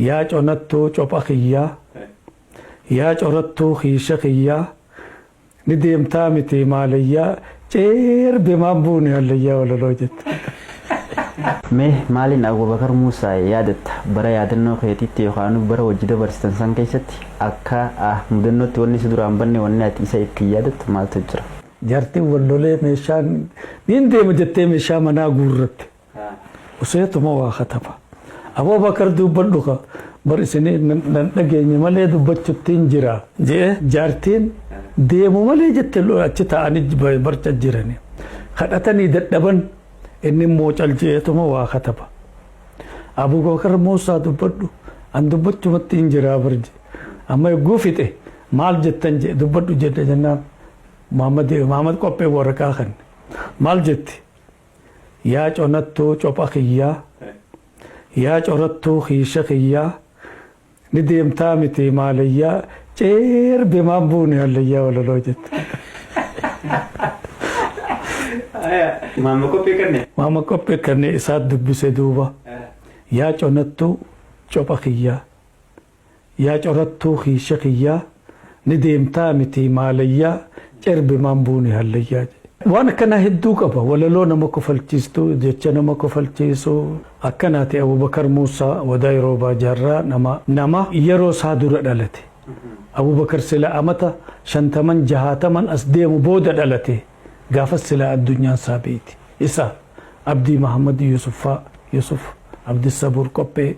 yaa conattuu copha kiyyaa yaa corattuu hiisha kiyyaa ni deemtaa miti maalayyaa ceerbe maan buune hallayyaa walaloo jette. Mee maaliin Abubakar Muusaa yaadatta bara yaadannoo keetiitti yookaan bara hojii dabarsitan san keessatti akka mudannootti wanni si duraan banne wanni ati isa itti yaadattu maaltu jira? Jaartiin wallolee meeshaan niin deema jettee meeshaa manaa guurratte. Useetuma waa kataba. Abubakar dubbadhu ka bar isinii nan dhageenye malee dubbachuutti hin jira jee jaartiin deemu malee jette achi ta'anii barca jirani. Kadhatanii dadhaban inni immoo caljeetuma waa kataba. Abubakar Muusaa dubbadhu an dubbachumatti hin jiraa barje. Amma eeguu fixe maal jettan jee dubbadhu jedhe jennaan Muhammad qophee waraqaa kan maal jetti yaa conattuu copha kiyyaa yaa corattuu hiisha kiyyaa ni deemtaa miti maalayyaa ceerbe maan buune hallayyaa walaloo jette. Muhammad qophee kanneen isaat dubbise duuba yaa conattuu copha kiyyaa yaa corattuu hiisha kiyyaa ni deemtaa miti maalayyaa ceerbe maan buune hallayyaa. Waan akkana hedduu qaba walaloo nama kofalchiistu jecha nama kofalchiisu akkanaati. Abubakar Muusaa wadaa yeroo baajaarraa nama yeroo isaa dura dhalate. Abubakar sila amata 50-60 as deemu booda dhalate gaafas sila addunyaan isaa beeti isa Abdii Mahammad Yusuf Abdi Sabuur qophee